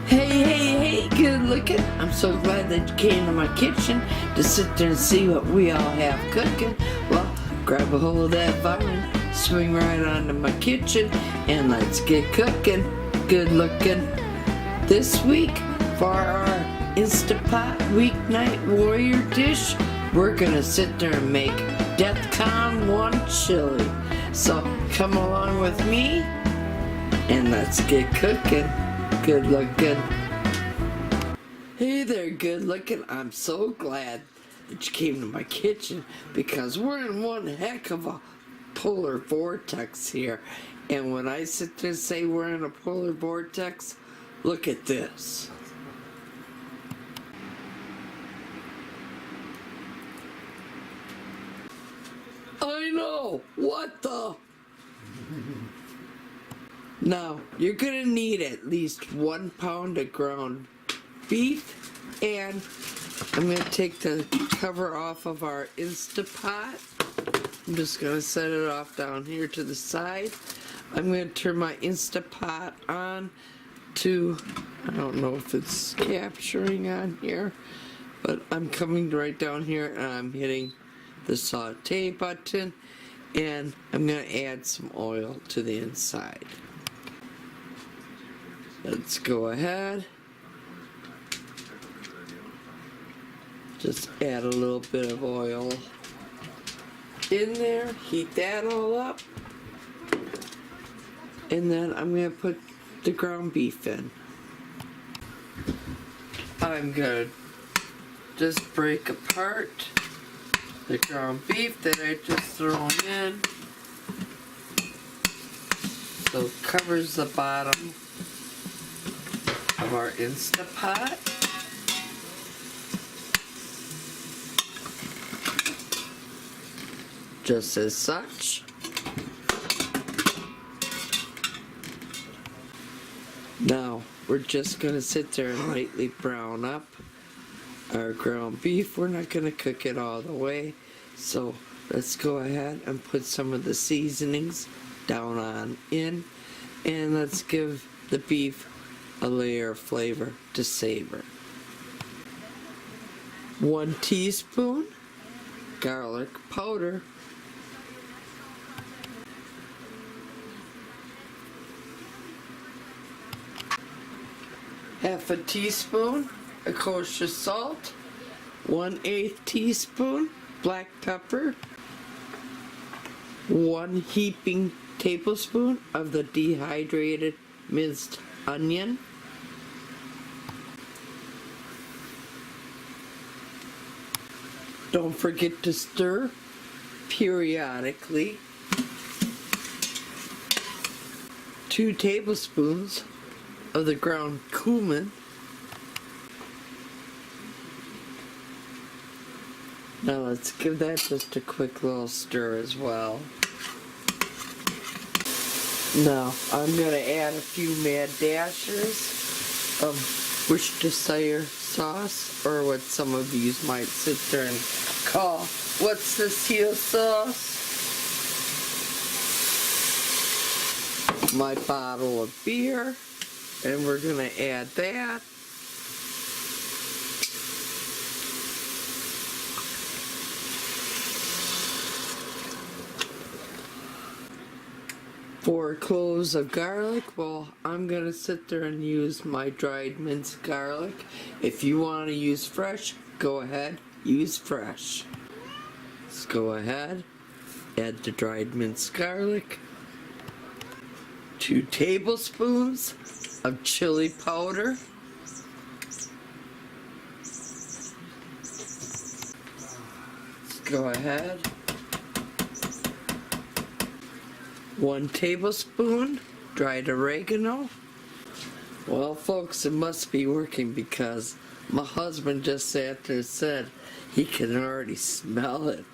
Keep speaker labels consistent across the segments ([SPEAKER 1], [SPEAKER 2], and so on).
[SPEAKER 1] Hey, good looking. I'm so glad that you came to my kitchen to sit there and see what we all have cooking. Well, grab a hold of that vine, swing right onto my kitchen, and let's get cooking. Good looking. This week, for our Instapot Weeknight Warrior dish, we're gonna sit there and make DEF-CON1 CHILI. So come along with me, and let's get cooking. Good looking. Hey there, good looking. I'm so glad that you came to my kitchen because we're in one heck of a polar vortex here. And when I sit there and say we're in a polar vortex, look at this. I know, what the? Now, you're gonna need at least 1 pound of ground beef, and I'm gonna take the cover off of our Instapot. I'm just gonna set it off down here to the side. I'm gonna turn my Instapot on to, I don't know if it's capturing on here, but I'm coming right down here and I'm hitting the saute button, and I'm gonna add some oil to the inside. Let's go ahead. Just add a little bit of oil in there, heat that all up, and then I'm going to put the ground beef in. I'm going to just break apart the ground beef that I just thrown in, so it covers the bottom of our Instapot. Just as such. Now we're just going to sit there and lightly brown up our ground beef. We're not going to cook it all the way, so let's go ahead and put some of the seasonings down on in, and let's give the beef a layer of flavor to savor. 1 teaspoon garlic powder, half a teaspoon of kosher salt, 1/8 teaspoon black pepper, 1 heaping tablespoon of the dehydrated minced onion, don't forget to stir periodically, 2 tablespoons of the ground cumin. Now let's give that just a quick little stir as well. Now I'm going to add a few mad dashers of Worcestershire sauce, or what some of you might sit there and call, what's this here sauce? My bottle of beer, and we're going to add that. Four cloves of garlic. Well, I'm going to sit there and use my dried minced garlic. If you want to use fresh, go ahead, use fresh. Let's go ahead, add the dried minced garlic. 2 tablespoons of chili powder. Let's go ahead. 1 tablespoon dried oregano. Well, folks, it must be working because my husband just sat there and said he can already smell it,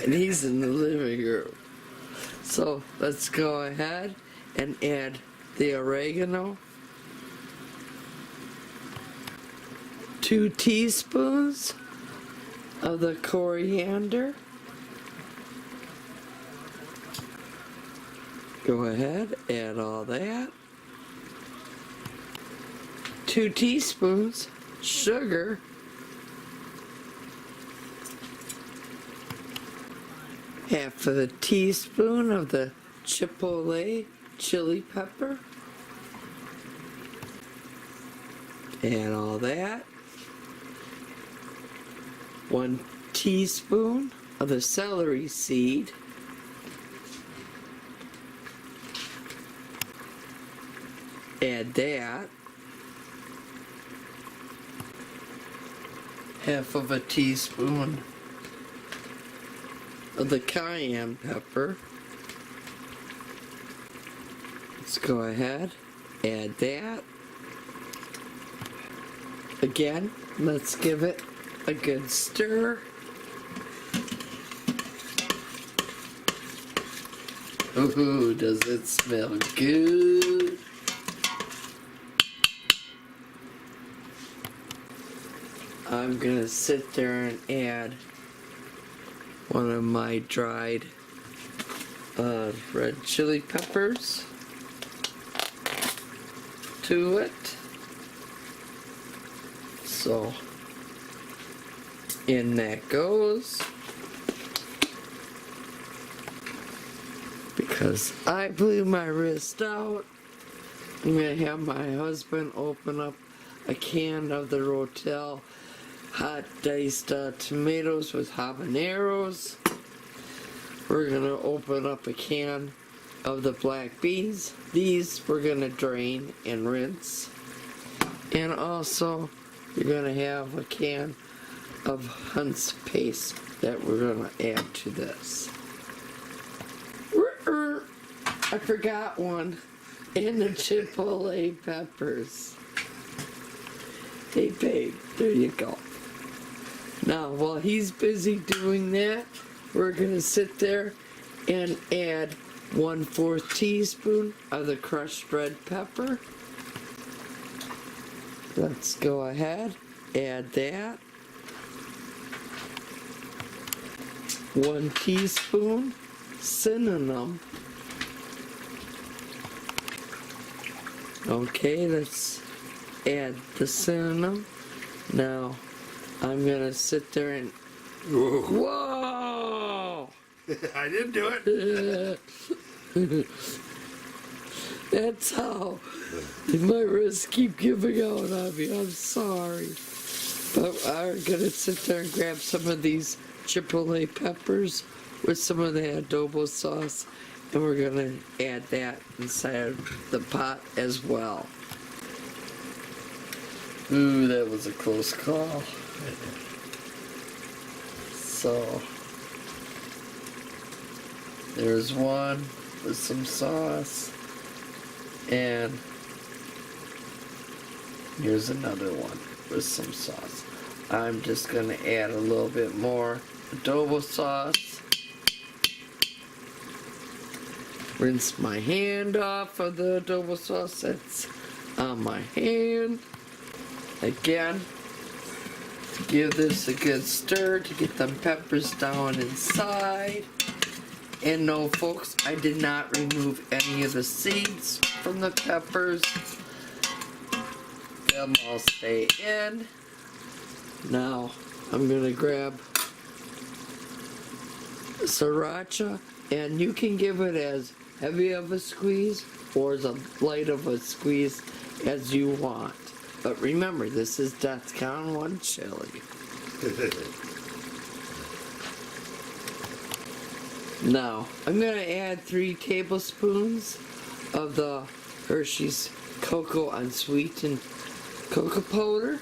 [SPEAKER 1] and he's in the living room. So let's go ahead and add the oregano. 2 teaspoons of the coriander. Go ahead, add all that. 2 teaspoons sugar, half of a teaspoon of the chipotle chili pepper, and all that. 1 teaspoon of the celery seed, add that. Half of a teaspoon of the cayenne pepper. Let's go ahead, add that. Again, let's give it a good stir. Ooh, does it smell good? I'm gonna sit there and add one of my dried red chili peppers to it. So in that goes. Because I blew my wrist out, I'm gonna have my husband open up a can of the Rotel hot diced tomatoes with habaneros. We're gonna open up a can of the black beans. These we're gonna drain and rinse. And also you're gonna have a can of Hunt's paste that we're gonna add to this. I forgot one, and the chipotle peppers. Hey babe, there you go. Now while he's busy doing that, we're gonna sit there and add 1/4 teaspoon of the crushed red pepper. Let's go ahead, add that. 1 teaspoon cinnamon. Okay, let's add the cinnamon. Now, I'm gonna sit there and... Whoa!
[SPEAKER 2] I didn't do it.
[SPEAKER 1] That's how my wrists keep giving out on me. I'm sorry. But I'm gonna sit there and grab some of these chipotle peppers with some of the adobo sauce, and we're gonna add that inside the pot as well. Ooh, that was a close call. So, there's one with some sauce, and here's another one with some sauce. I'm just gonna add a little bit more adobo sauce. Rinse my hand off of the adobo sauce that's on my hand. Again, give this a good stir to get them peppers down inside. And no, folks, I did not remove any of the seeds from the peppers. They'll all stay in. Now, I'm gonna grab sriracha, and you can give it as heavy of a squeeze or as light of a squeeze as you want. But remember, this is DEF-CON1 CHILI. Now, I'm going to add 3 tablespoons of the Hershey's Cocoa Unsweetened Cocoa Powder.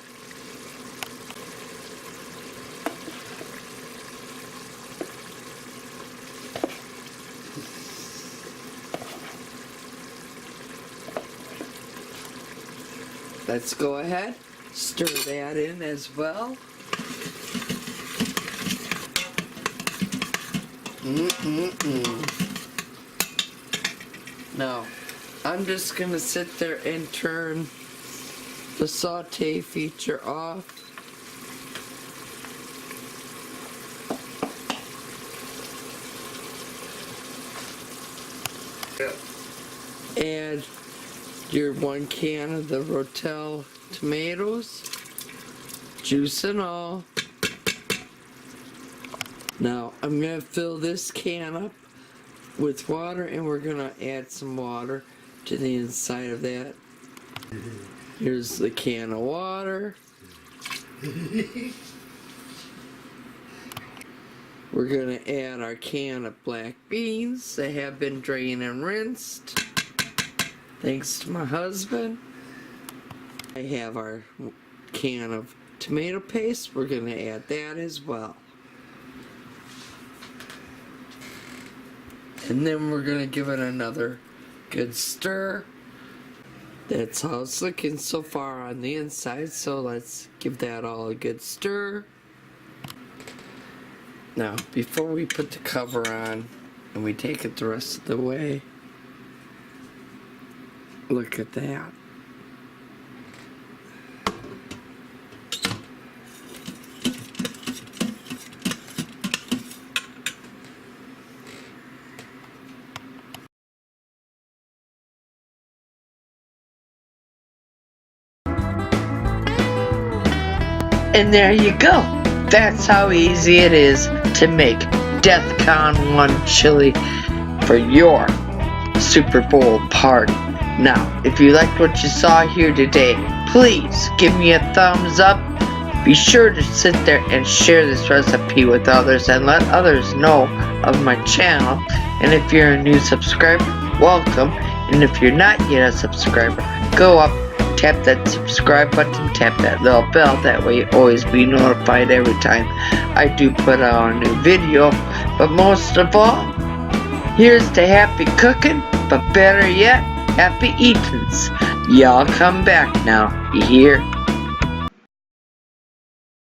[SPEAKER 1] Let's go ahead, stir that in as well. Now, I'm just gonna sit there and turn the saute feature off. And your 1 can of the Rotel tomatoes, juice and all. Now I'm going to fill this can up with water, and we're going to add some water to the inside of that. Here's the can of water. We're going to add our can of black beans. They have been drained and rinsed, thanks to my husband. I have our can of tomato paste. We're going to add that as well. And then we're going to give it another good stir. That's how it's looking so far on the inside, so let's give that all a good stir. Now, before we put the cover on and we take it the rest of the way, look at that. And there you go. That's how easy it is to make DEF-CON1 chili for your Super Bowl party. Now, if you liked what you saw here today, please give me a thumbs up. Be sure to sit there and share this recipe with others and let others know of my channel. And if you're a new subscriber, welcome. And if you're not yet a subscriber, go up, tap that subscribe button, tap that little bell. That way you'll always be notified every time I do put out a new video. But most of all, here's to happy cooking, but better yet, happy eatings. Y'all come back now, you hear?